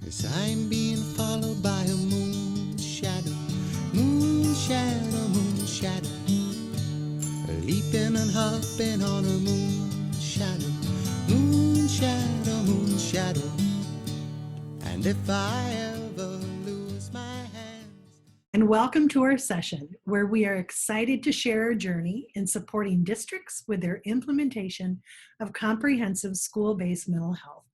'Cause I'm being followed by a moon shadow, moon shadow, moon shadow, leaping and hopping on a moon shadow, moon shadow, moon shadow. And if I ever lose my hands. And welcome to our session, where we are excited to share our journey in supporting districts with their implementation of comprehensive school-based mental health.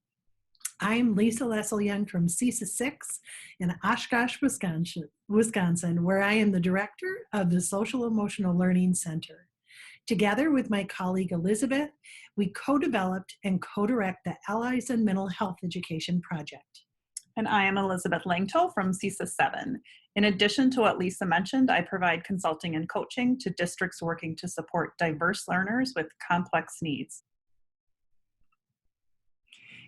I'm Lisa Lesselyoung from CESA 6 in Oshkosh, Wisconsin, where I am the director of the Social Emotional Learning Center. Together with my colleague Elizabeth, we co-developed and co-direct the Allies in Mental Health Education project. And I am Elizabeth Langto from CESA 7. In addition to what Lisa mentioned, I provide consulting and coaching to districts working to support diverse learners with complex needs.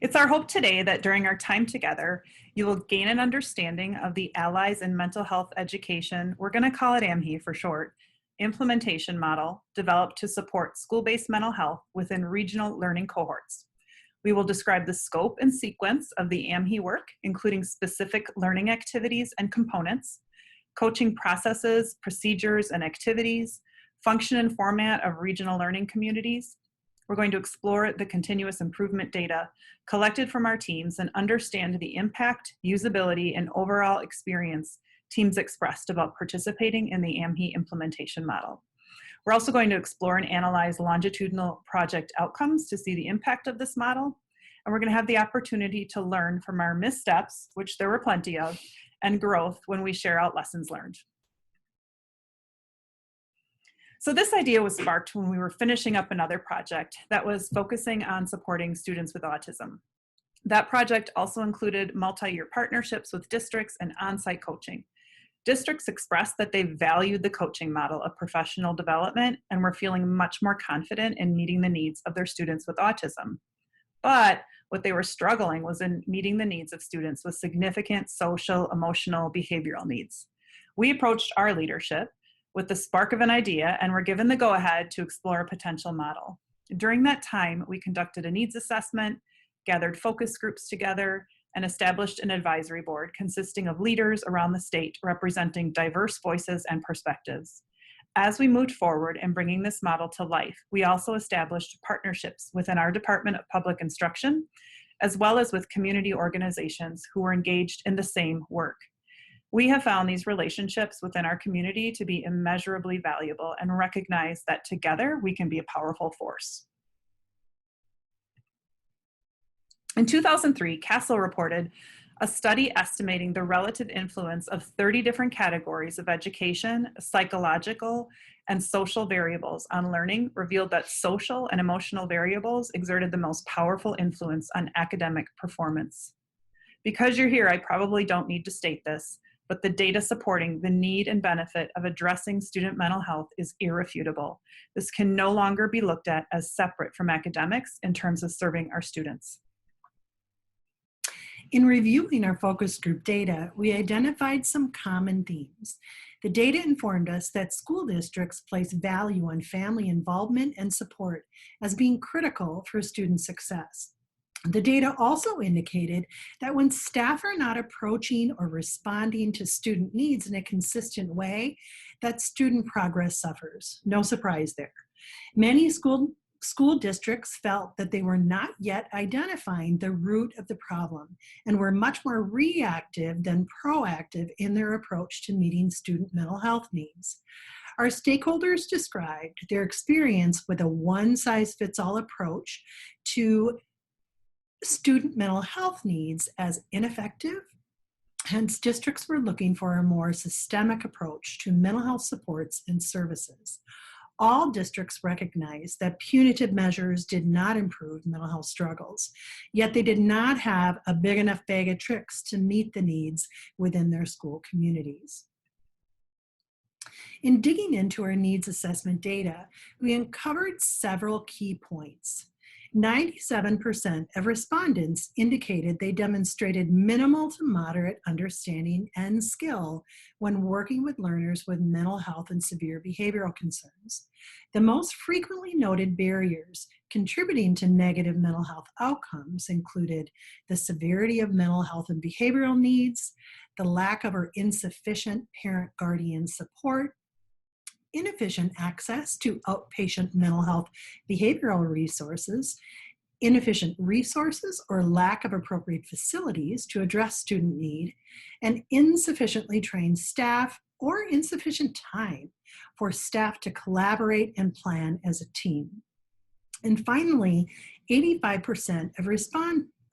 It's our hope today that during our time together, you will gain an understanding of the Allies in Mental Health Education, we're going to call it AMHE for short, implementation model developed to support school-based mental health within regional learning cohorts. We will describe the scope and sequence of the AMHE work, including specific learning activities and components, coaching processes, procedures, and activities, function and format of regional learning communities. We're going to explore the continuous improvement data collected from our teams and understand the impact, usability, and overall experience teams expressed about participating in the AMHE implementation model. We're also going to explore and analyze longitudinal project outcomes to see the impact of this model. And we're going to have the opportunity to learn from our missteps, which there were plenty of, and growth when we share out lessons learned. So this idea was sparked when we were finishing up another project that was focusing on supporting students with autism. That project also included multi-year partnerships with districts and on-site coaching. Districts expressed that they valued the coaching model of professional development and were feeling much more confident in meeting the needs of their students with autism. But what they were struggling was in meeting the needs of students with significant social, emotional, behavioral needs. We approached our leadership with the spark of an idea and were given the go-ahead to explore a potential model. During that time, we conducted a needs assessment, gathered focus groups together, and established an advisory board consisting of leaders around the state representing diverse voices and perspectives. As we moved forward in bringing this model to life, we also established partnerships within our Department of Public Instruction, as well as with community organizations who were engaged in the same work. We have found these relationships within our community to be immeasurably valuable and recognize that together we can be a powerful force. In 2003, Castle reported a study estimating the relative influence of 30 different categories of education, psychological, and social variables on learning revealed that social and emotional variables exerted the most powerful influence on academic performance. Because you're here, I probably don't need to state this, but the data supporting the need and benefit of addressing student mental health is irrefutable. This can no longer be looked at as separate from academics in terms of serving our students. In reviewing our focus group data, we identified some common themes. The data informed us that school districts place value on family involvement and support as being critical for student success. The data also indicated that when staff are not approaching or responding to student needs in a consistent way, that student progress suffers. No surprise there. Many school districts felt that they were not yet identifying the root of the problem and were much more reactive than proactive in their approach to meeting student mental health needs. Our stakeholders described their experience with a one-size-fits-all approach to student mental health needs as ineffective. Hence, districts were looking for a more systemic approach to mental health supports and services. All districts recognized that punitive measures did not improve mental health struggles, yet they did not have a big enough bag of tricks to meet the needs within their school communities. In digging into our needs assessment data, we uncovered several key points. 97% of respondents indicated they demonstrated minimal to moderate understanding and skill when working with learners with mental health and severe behavioral concerns. The most frequently noted barriers contributing to negative mental health outcomes included the severity of mental health and behavioral needs, the lack of or insufficient parent-guardian support, inefficient access to outpatient mental health behavioral resources, inefficient resources or lack of appropriate facilities to address student need, and insufficiently trained staff or insufficient time for staff to collaborate and plan as a team. And finally, 85%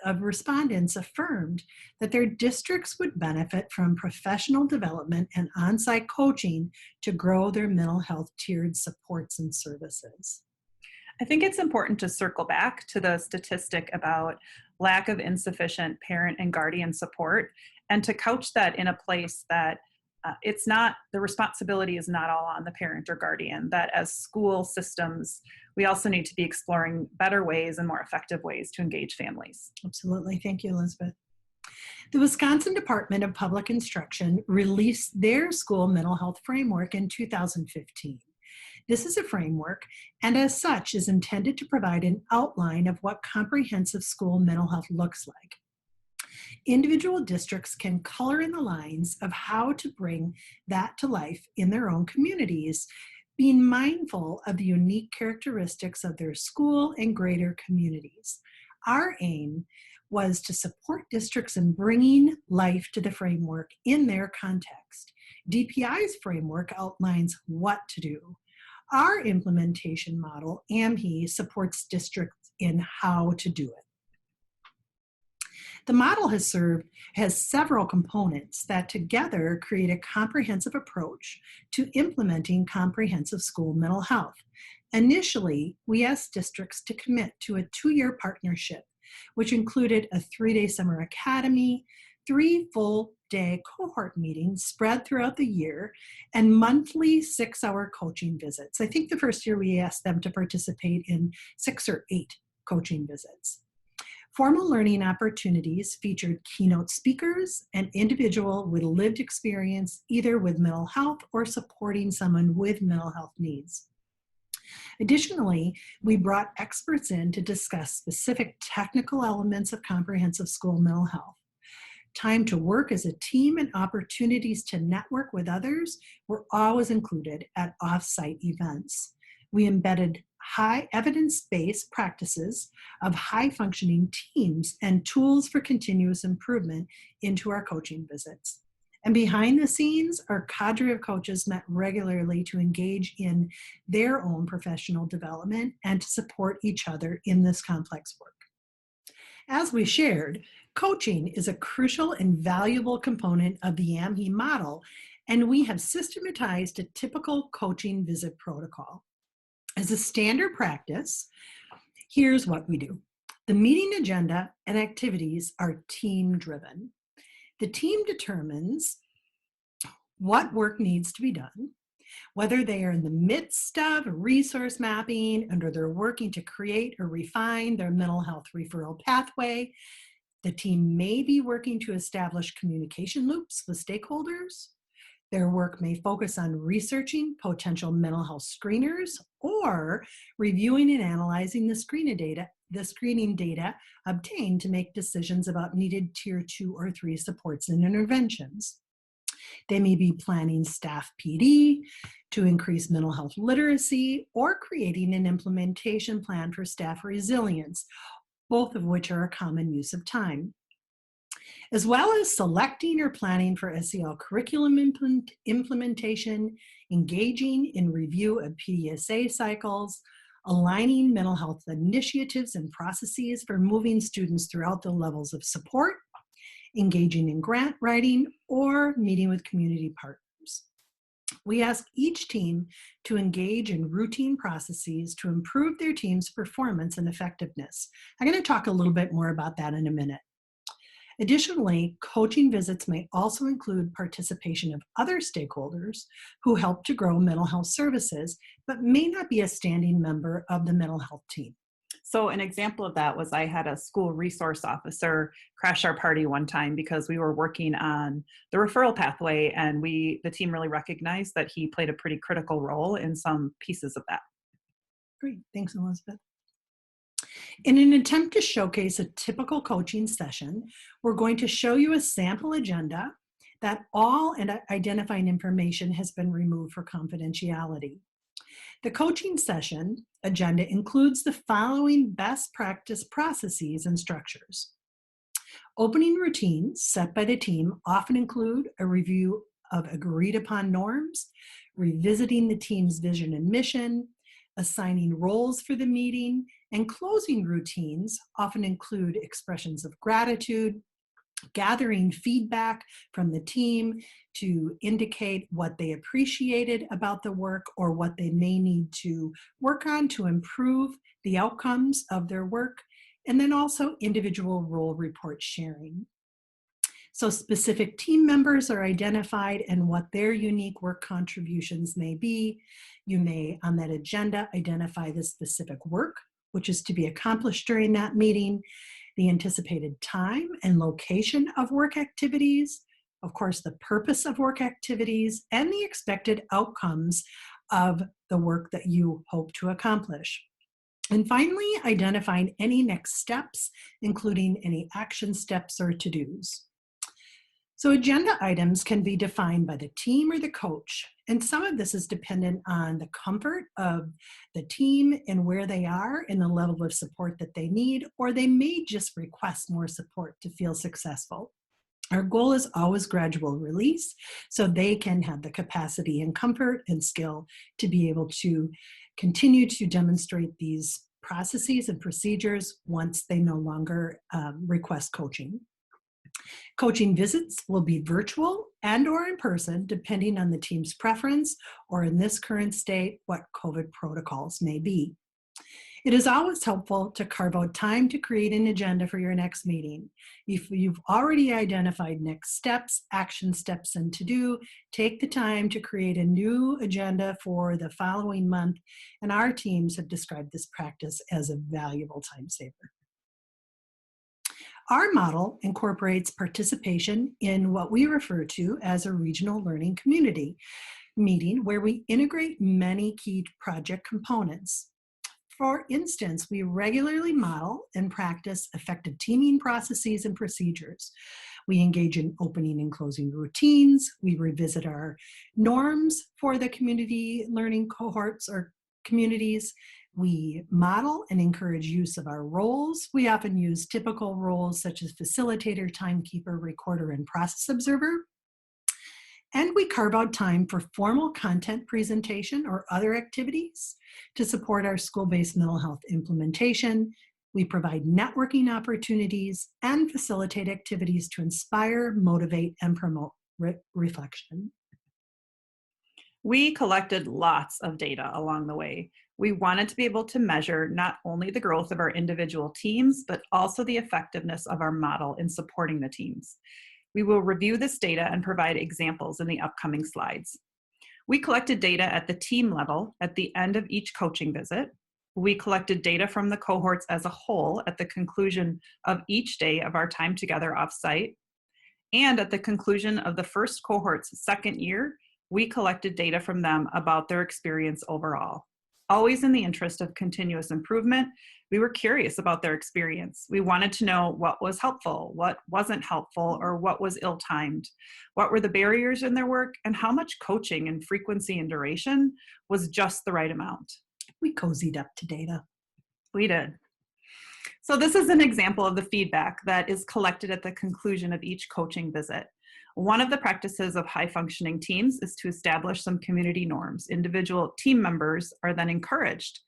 of respondents affirmed that their districts would benefit from professional development and on-site coaching to grow their mental health tiered supports and services. I think it's important to circle back to the statistic about lack of insufficient parent and guardian support, and to couch that in a place that it's not, the responsibility is not all on the parent or guardian, that as school systems, we also need to be exploring better ways and more effective ways to engage families. Absolutely. Thank you, Elizabeth. The Wisconsin Department of Public Instruction released their school mental health framework in 2015. This is a framework, and as such is intended to provide an outline of what comprehensive school mental health looks like. Individual districts can color in the lines of how to bring that to life in their own communities, being mindful of the unique characteristics of their school and greater communities. Our aim was to support districts in bringing life to the framework in their context. DPI's framework outlines what to do. Our implementation model, AMHE, supports districts in how to do it. The model has several components that together create a comprehensive approach to implementing comprehensive school mental health. Initially, we asked districts to commit to a 2-year partnership, which included a 3-day summer academy, 3 full-day cohort meetings spread throughout the year, and monthly 6-hour coaching visits. I think the first year we asked them to participate in 6 or 8 coaching visits. Formal learning opportunities featured keynote speakers and individual with lived experience, either with mental health or supporting someone with mental health needs. Additionally, we brought experts in to discuss specific technical elements of comprehensive school mental health. Time to work as a team and opportunities to network with others were always included at off-site events. We embedded high evidence-based practices of high-functioning teams and tools for continuous improvement into our coaching visits. And behind the scenes, our cadre of coaches met regularly to engage in their own professional development and to support each other in this complex work. As we shared, coaching is a crucial and valuable component of the AMHE model, and we have systematized a typical coaching visit protocol. As a standard practice, here's what we do. The meeting agenda and activities are team-driven. The team determines what work needs to be done, whether they are in the midst of resource mapping, or they're working to create or refine their mental health referral pathway. The team may be working to establish communication loops with stakeholders. Their work may focus on researching potential mental health screeners or reviewing and analyzing the screening data obtained to make decisions about needed tier 2 or 3 supports and interventions. They may be planning staff PD to increase mental health literacy or creating an implementation plan for staff resilience, both of which are a common use of time, as well as selecting or planning for SEL curriculum implementation, engaging in review of PDSA cycles, aligning mental health initiatives and processes for moving students throughout the levels of support, engaging in grant writing, or meeting with community partners. We ask each team to engage in routine processes to improve their team's performance and effectiveness. I'm going to talk a little bit more about that in a minute. Additionally, coaching visits may also include participation of other stakeholders who help to grow mental health services, but may not be a standing member of the mental health team. So an example of that was I had a school resource officer crash our party one time because we were working on the referral pathway, and the team really recognized that he played a pretty critical role in some pieces of that. Great, thanks, Elizabeth. In an attempt to showcase a typical coaching session, we're going to show you a sample agenda that all identifying information has been removed for confidentiality. The coaching session agenda includes the following best practice processes and structures. Opening routines set by the team often include a review of agreed upon norms, revisiting the team's vision and mission, assigning roles for the meeting, and closing routines often include expressions of gratitude, gathering feedback from the team to indicate what they appreciated about the work or what they may need to work on to improve the outcomes of their work, and then also individual role report sharing. So specific team members are identified and what their unique work contributions may be. You may, on that agenda, identify the specific work, which is to be accomplished during that meeting, the anticipated time and location of work activities, of course, the purpose of work activities, and the expected outcomes of the work that you hope to accomplish. And finally, identifying any next steps, including any action steps or to-dos. So agenda items can be defined by the team or the coach, and some of this is dependent on the comfort of the team and where they are and the level of support that they need, or they may just request more support to feel successful. Our goal is always gradual release, so they can have the capacity and comfort and skill to be able to continue to demonstrate these processes and procedures once they no longer request coaching. Coaching visits will be virtual and or in person, depending on the team's preference, or in this current state, what COVID protocols may be. It is always helpful to carve out time to create an agenda for your next meeting. If you've already identified next steps, action steps, and to-do, take the time to create a new agenda for the following month, and our teams have described this practice as a valuable time saver. Our model incorporates participation in what we refer to as a regional learning community meeting, where we integrate many key project components. For instance, we regularly model and practice effective teaming processes and procedures. We engage in opening and closing routines. We revisit our norms for the community learning cohorts or communities. We model and encourage use of our roles. We often use typical roles such as facilitator, timekeeper, recorder, and process observer. And we carve out time for formal content presentation or other activities to support our school-based mental health implementation. We provide networking opportunities and facilitate activities to inspire, motivate, and promote reflection. We collected lots of data along the way. We wanted to be able to measure not only the growth of our individual teams, but also the effectiveness of our model in supporting the teams. We will review this data and provide examples in the upcoming slides. We collected data at the team level at the end of each coaching visit. We collected data from the cohorts as a whole at the conclusion of each day of our time together off-site. And at the conclusion of the first cohort's second year, we collected data from them about their experience overall. Always in the interest of continuous improvement, we were curious about their experience. We wanted to know what was helpful, what wasn't helpful, or what was ill-timed. What were the barriers in their work, and how much coaching and frequency and duration was just the right amount. We cozied up to data. We did. So this is an example of the feedback that is collected at the conclusion of each coaching visit. One of the practices of high-functioning teams is to establish some community norms. Individual team members are then encouraged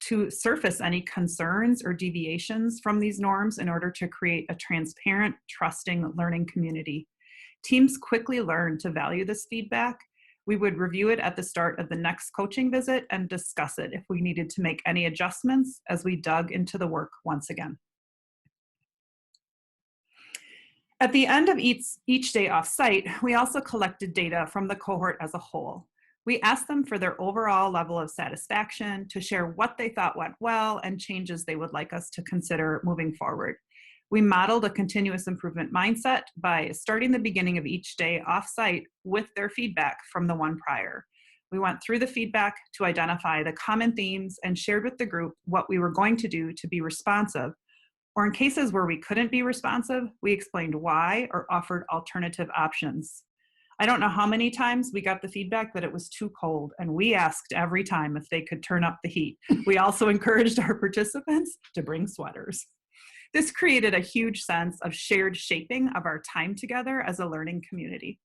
to surface any concerns or deviations from these norms in order to create a transparent, trusting learning community. Teams quickly learn to value this feedback. We would review it at the start of the next coaching visit and discuss it if we needed to make any adjustments as we dug into the work once again. At the end of each day off-site, we also collected data from the cohort as a whole. We asked them for their overall level of satisfaction, to share what they thought went well, and changes they would like us to consider moving forward. We modeled a continuous improvement mindset by starting the beginning of each day off-site with their feedback from the one prior. We went through the feedback to identify the common themes and shared with the group what we were going to do to be responsive. Or in cases where we couldn't be responsive, we explained why or offered alternative options. I don't know how many times we got the feedback that it was too cold, and we asked every time if they could turn up the heat. We also encouraged our participants to bring sweaters. This created a huge sense of shared shaping of our time together as a learning community.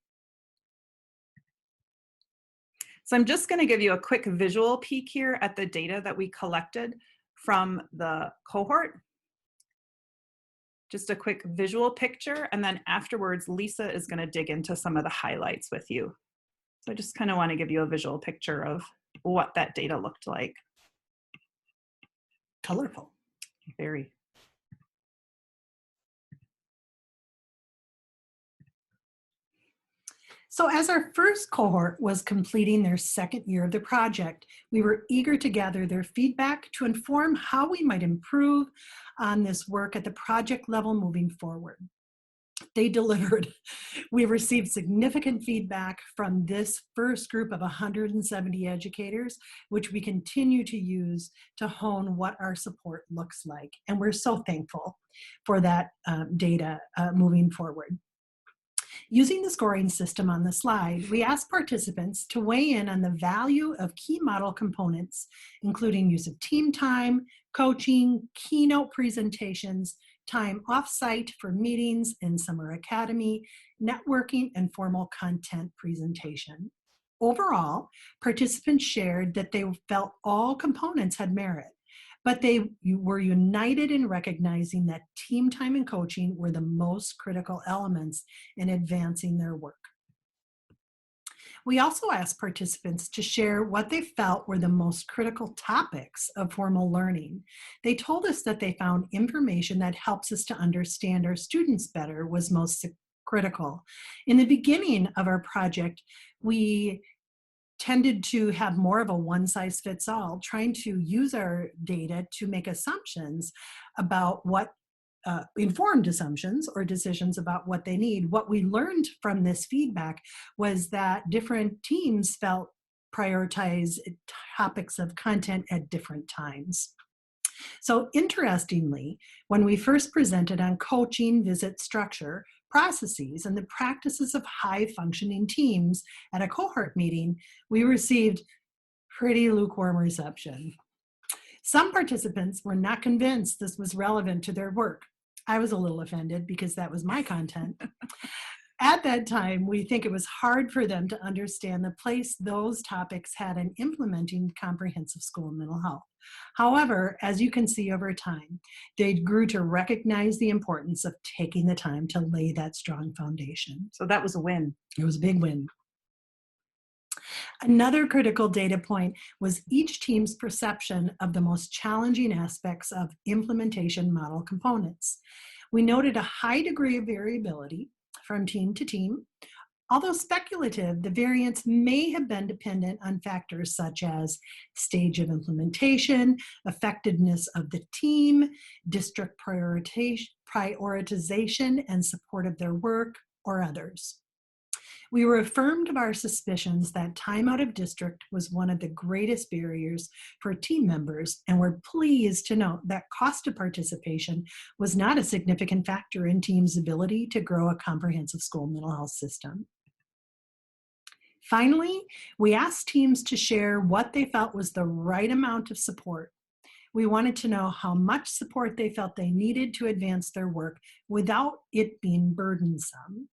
So I'm just going to give you a quick visual peek here at the data that we collected from the cohort. Just a quick visual picture, and then afterwards, Lisa is going to dig into some of the highlights with you. So I just kind of want to give you a visual picture of what that data looked like. Colorful. Very. So as our first cohort was completing their second year of the project, we were eager to gather their feedback to inform how we might improve on this work at the project level moving forward. They delivered. We received significant feedback from this first group of 170 educators, which we continue to use to hone what our support looks like. And we're so thankful for that data moving forward. Using the scoring system on the slide, we asked participants to weigh in on the value of key model components, including use of team time, coaching, keynote presentations, time off-site for meetings in summer academy, networking, and formal content presentation. Overall, participants shared that they felt all components had merit, but they were united in recognizing that team time and coaching were the most critical elements in advancing their work. We also asked participants to share what they felt were the most critical topics of formal learning. They told us that they found information that helps us to understand our students better was most critical. In the beginning of our project, we tended to have more of a one-size-fits-all, trying to use our data to make assumptions about what informed assumptions or decisions about what they need. What we learned from this feedback was that different teams felt prioritize topics of content at different times. So interestingly, when we first presented on coaching, visit structure, processes, and the practices of high-functioning teams at a cohort meeting, we received pretty lukewarm reception. Some participants were not convinced this was relevant to their work. I was a little offended because that was my content. At that time, we think it was hard for them to understand the place those topics had in implementing comprehensive school mental health. However, as you can see over time, they grew to recognize the importance of taking the time to lay that strong foundation. So that was a win. It was a big win. Another critical data point was each team's perception of the most challenging aspects of implementation model components. We noted a high degree of variability from team to team. Although speculative, the variance may have been dependent on factors such as stage of implementation, effectiveness of the team, district prioritization and support of their work, or others. We were affirmed of our suspicions that time out of district was one of the greatest barriers for team members, and we're pleased to note that cost of participation was not a significant factor in teams' ability to grow a comprehensive school mental health system. Finally, we asked teams to share what they felt was the right amount of support. We wanted to know how much support they felt they needed to advance their work without it being burdensome.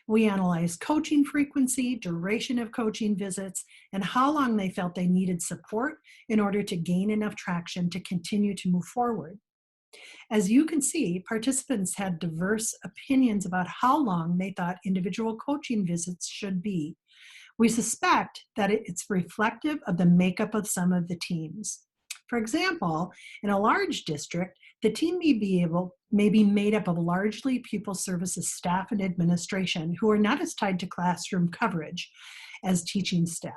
We analyzed coaching frequency, duration of coaching visits, and how long they felt they needed support in order to gain enough traction to continue to move forward. As you can see, participants had diverse opinions about how long they thought individual coaching visits should be. We suspect that it's reflective of the makeup of some of the teams. For example, in a large district, the team may be made up of largely pupil services staff and administration who are not as tied to classroom coverage as teaching staff.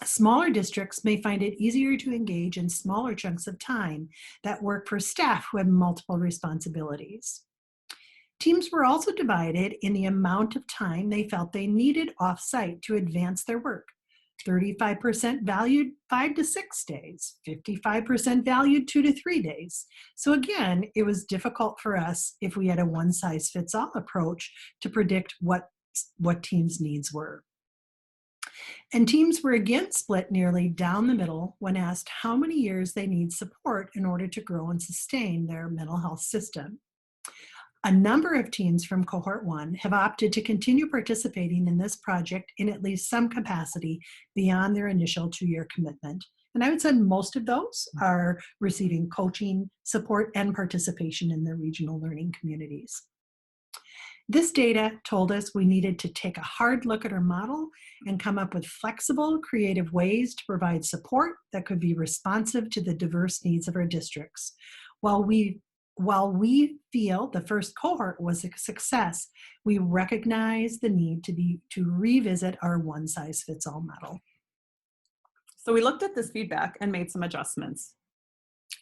Smaller districts may find it easier to engage in smaller chunks of time that work for staff who have multiple responsibilities. Teams were also divided in the amount of time they felt they needed off-site to advance their work. 35% valued 5 to 6 days, 55% valued 2 to 3 days. So again, it was difficult for us if we had a one-size-fits-all approach to predict what teams' needs were. And teams were again split nearly down the middle when asked how many years they need support in order to grow and sustain their mental health system. A number of teams from Cohort 1 have opted to continue participating in this project in at least some capacity beyond their initial 2-year commitment. And I would say most of those are receiving coaching, support, and participation in the regional learning communities. This data told us we needed to take a hard look at our model and come up with flexible, creative ways to provide support that could be responsive to the diverse needs of our districts. While we feel the first cohort was a success, we recognize the need to revisit our one-size-fits-all model. So we looked at this feedback and made some adjustments.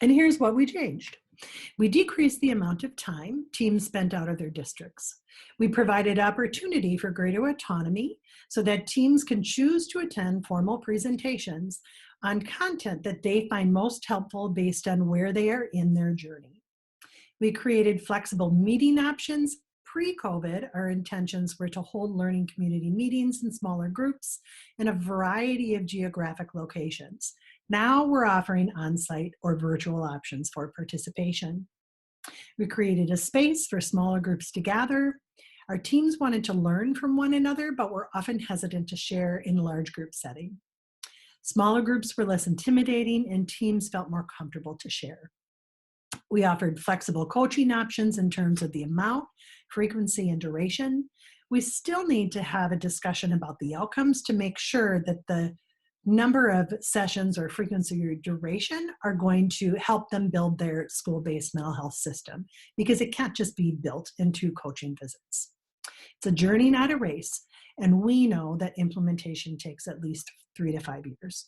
And here's what we changed. We decreased the amount of time teams spent out of their districts. We provided opportunity for greater autonomy so that teams can choose to attend formal presentations on content that they find most helpful based on where they are in their journey. We created flexible meeting options. Pre-COVID, our intentions were to hold learning community meetings in smaller groups in a variety of geographic locations. Now we're offering on-site or virtual options for participation. We created a space for smaller groups to gather. Our teams wanted to learn from one another, but were often hesitant to share in large group setting. Smaller groups were less intimidating and teams felt more comfortable to share. We offered flexible coaching options in terms of the amount, frequency, and duration. We still need to have a discussion about the outcomes to make sure that the number of sessions or frequency or duration are going to help them build their school-based mental health system, because it can't just be built into coaching visits. It's a journey, not a race, and we know that implementation takes at least 3 to 5 years.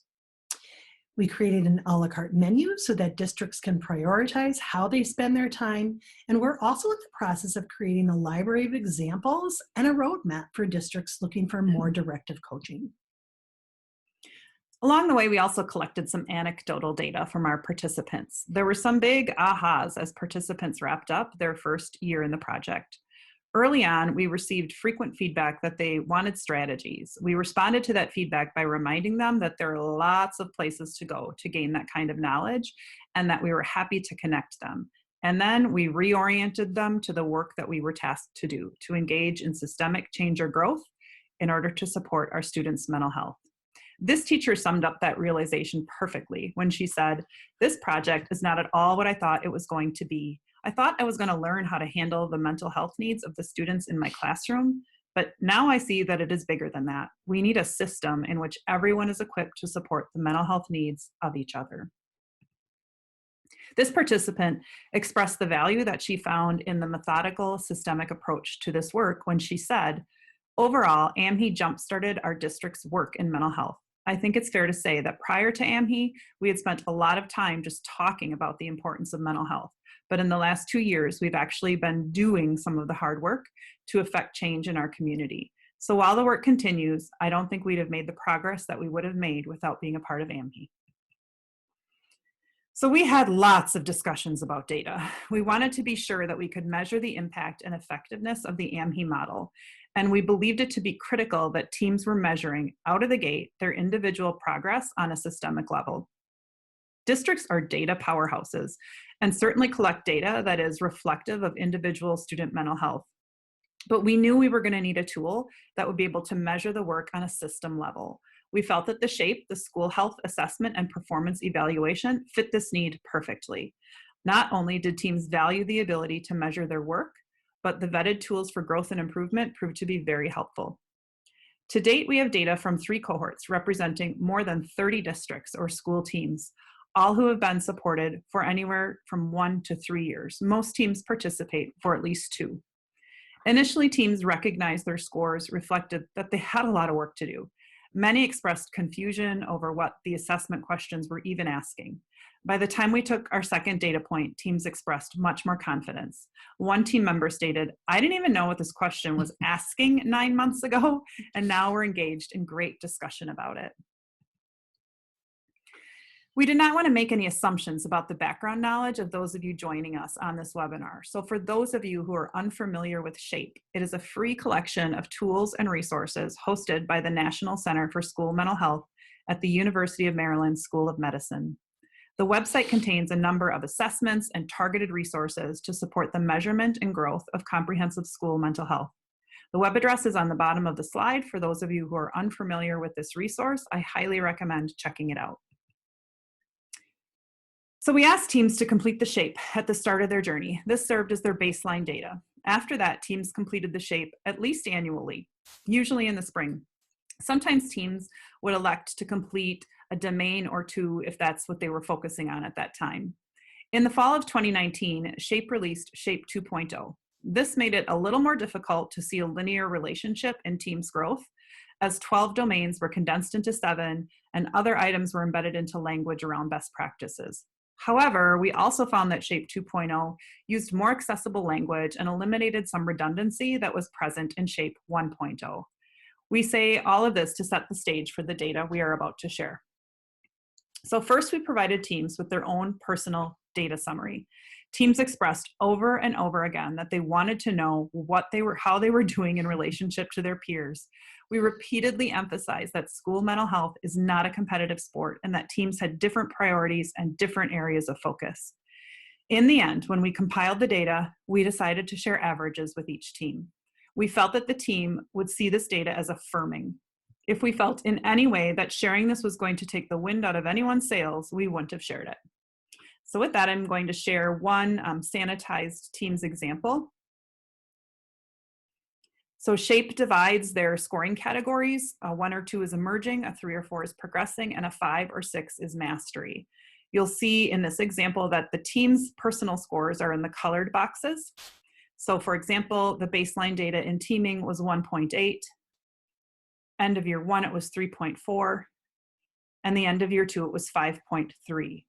We created an a la carte menu so that districts can prioritize how they spend their time, and we're also in the process of creating a library of examples and a roadmap for districts looking for more directive coaching. Along the way, we also collected some anecdotal data from our participants. There were some big ahas as participants wrapped up their first year in the project. Early on, we received frequent feedback that they wanted strategies. We responded to that feedback by reminding them that there are lots of places to go to gain that kind of knowledge, and that we were happy to connect them. And then we reoriented them to the work that we were tasked to do, to engage in systemic change or growth in order to support our students' mental health. This teacher summed up that realization perfectly when she said, "This project is not at all what I thought it was going to be. I thought I was going to learn how to handle the mental health needs of the students in my classroom, but now I see that it is bigger than that. We need a system in which everyone is equipped to support the mental health needs of each other." This participant expressed the value that she found in the methodical, systemic approach to this work when she said, "Overall, AMHE jump-started our district's work in mental health. I think it's fair to say that prior to AMHE, we had spent a lot of time just talking about the importance of mental health. But in the last 2 years, we've actually been doing some of the hard work to affect change in our community. So while the work continues, I don't think we'd have made the progress that we would have made without being a part of AMHE." So we had lots of discussions about data. We wanted to be sure that we could measure the impact and effectiveness of the AMHE model. And we believed it to be critical that teams were measuring out of the gate their individual progress on a systemic level. Districts are data powerhouses and certainly collect data that is reflective of individual student mental health. But we knew we were going to need a tool that would be able to measure the work on a system level. We felt that the SHAPE, the School Health Assessment and Performance Evaluation, fit this need perfectly. Not only did teams value the ability to measure their work, but the vetted tools for growth and improvement proved to be very helpful. To date, we have data from 3 cohorts representing more than 30 districts or school teams, all who have been supported for anywhere from 1 to 3 years. Most teams participate for at least 2. Initially, teams recognized their scores reflected that they had a lot of work to do. Many expressed confusion over what the assessment questions were even asking. By the time we took our second data point, teams expressed much more confidence. One team member stated, "I didn't even know what this question was asking 9 months ago, and now we're engaged in great discussion about it." We did not want to make any assumptions about the background knowledge of those of you joining us on this webinar. So for those of you who are unfamiliar with SHAPE, it is a free collection of tools and resources hosted by the National Center for School Mental Health at the University of Maryland School of Medicine. The website contains a number of assessments and targeted resources to support the measurement and growth of comprehensive school mental health. The web address is on the bottom of the slide. For those of you who are unfamiliar with this resource, I highly recommend checking it out. So we asked teams to complete the SHAPE at the start of their journey. This served as their baseline data. After that, teams completed the SHAPE at least annually, usually in the spring. Sometimes teams would elect to complete a domain or two if that's what they were focusing on at that time. In the fall of 2019, SHAPE released SHAPE 2.0. This made it a little more difficult to see a linear relationship in teams' growth, as 12 domains were condensed into 7 and other items were embedded into language around best practices. However, we also found that SHAPE 2.0 used more accessible language and eliminated some redundancy that was present in SHAPE 1.0. We say all of this to set the stage for the data we are about to share. So first, we provided teams with their own personal data summary. Teams expressed over and over again that they wanted to know how they were doing in relationship to their peers. We repeatedly emphasized that school mental health is not a competitive sport and that teams had different priorities and different areas of focus. In the end, when we compiled the data, we decided to share averages with each team. We felt that the team would see this data as affirming. If we felt in any way that sharing this was going to take the wind out of anyone's sails, we wouldn't have shared it. So with that, I'm going to share one sanitized teams example. So SHAPE divides their scoring categories. 1 or 2 is emerging, a 3 or 4 is progressing, and a 5 or 6 is mastery. You'll see in this example that the team's personal scores are in the colored boxes. So for example, the baseline data in teaming was 1.8. End of year 1, it was 3.4. And the end of year 2, it was 5.3.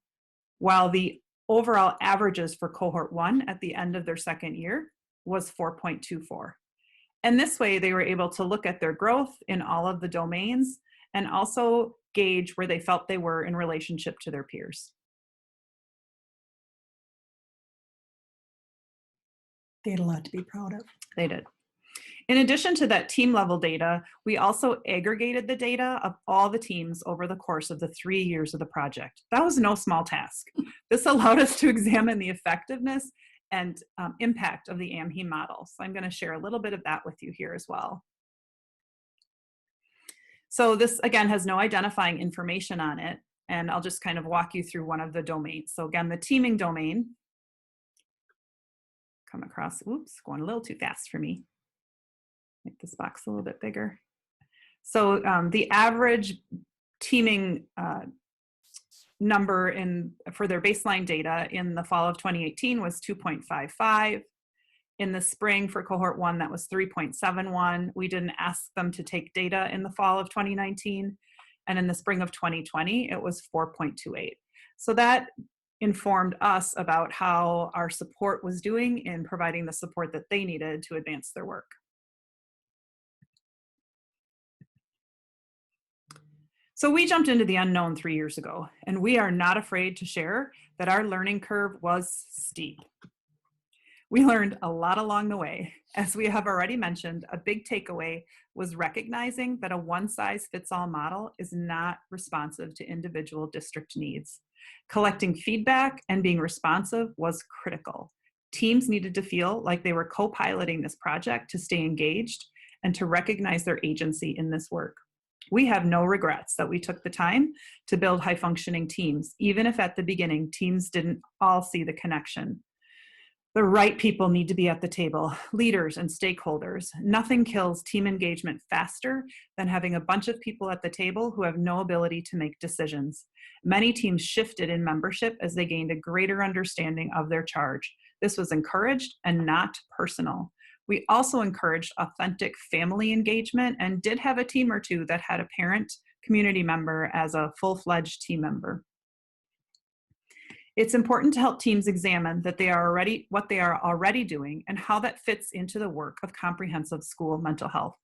While the overall averages for cohort 1 at the end of their second year was 4.24. And this way they were able to look at their growth in all of the domains and also gauge where they felt they were in relationship to their peers. They had a lot to be proud of. They did. In addition to that team level data, we also aggregated the data of all the teams over the course of the 3 years of the project. That was no small task. This allowed us to examine the effectiveness and impact of the AMHE model. So I'm going to share a little bit of that with you here as well. So this, again, has no identifying information on it, and I'll just kind of walk you through one of the domains. So again, the teaming domain, come across, oops, going a little too fast for me. Make this box a little bit bigger. So the average teaming number for their baseline data in the fall of 2018 was 2.55. In the spring for cohort 1, that was 3.71. We didn't ask them to take data in the fall of 2019. And in the spring of 2020, it was 4.28. So that informed us about how our support was doing in providing the support that they needed to advance their work. So we jumped into the unknown 3 years ago, and we are not afraid to share that our learning curve was steep. We learned a lot along the way. As we have already mentioned, a big takeaway was recognizing that a one-size-fits-all model is not responsive to individual district needs. Collecting feedback and being responsive was critical. Teams needed to feel like they were co-piloting this project to stay engaged and to recognize their agency in this work. We have no regrets that we took the time to build high-functioning teams, even if at the beginning teams didn't all see the connection. The right people need to be at the table, leaders and stakeholders. Nothing kills team engagement faster than having a bunch of people at the table who have no ability to make decisions. Many teams shifted in membership as they gained a greater understanding of their charge. This was encouraged and not personal. We also encouraged authentic family engagement and did have a team or two that had a parent community member as a full-fledged team member. It's important to help teams examine what they are already doing and how that fits into the work of comprehensive school mental health.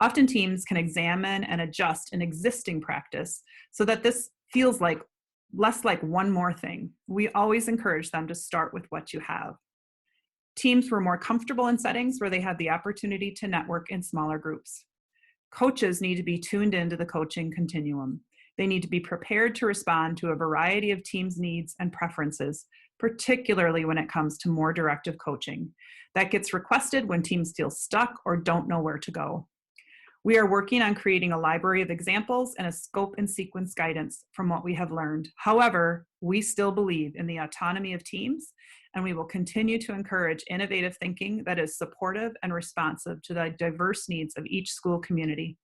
Often teams can examine and adjust an existing practice so that this feels less like one more thing. We always encourage them to start with what you have. Teams were more comfortable in settings where they had the opportunity to network in smaller groups. Coaches need to be tuned into the coaching continuum. They need to be prepared to respond to a variety of teams' needs and preferences, particularly when it comes to more directive coaching. That gets requested when teams feel stuck or don't know where to go. We are working on creating a library of examples and a scope and sequence guidance from what we have learned. However, we still believe in the autonomy of teams, and we will continue to encourage innovative thinking that is supportive and responsive to the diverse needs of each school community.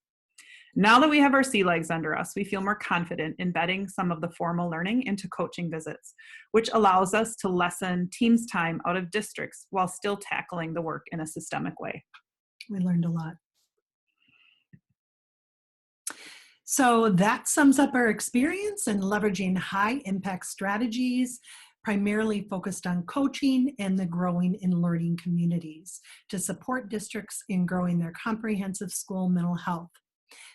Now that we have our sea legs under us, we feel more confident embedding some of the formal learning into coaching visits, which allows us to lessen teams' time out of districts while still tackling the work in a systemic way. We learned a lot. So that sums up our experience in leveraging high impact strategies, primarily focused on coaching and the growing and learning communities to support districts in growing their comprehensive school mental health.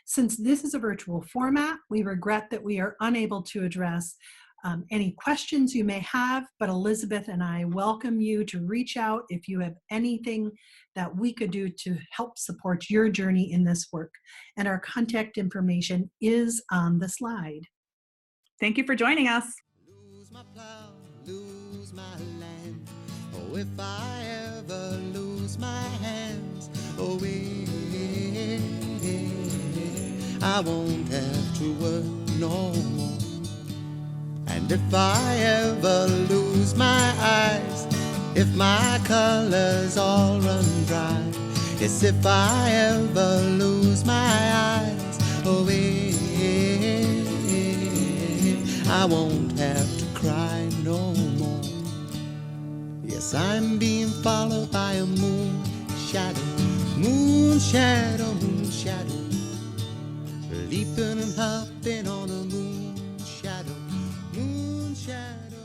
Since this is a virtual format, we regret that we are unable to address any questions you may have, but Elizabeth and I welcome you to reach out if you have anything that we could do to help support your journey in this work. And our contact information is on the slide. Thank you for joining us. Lose my plow, lose my land. Oh, if I ever lose my hands, oh, I won't have to work no more. And if I ever lose my eyes, if my colors all run dry, yes, if I ever lose my eyes, oh, I won't have to cry no more. Yes, I'm being followed by a moon shadow, moon shadow, moon shadow, leaping and hopping on a moon shadow, moon shadow.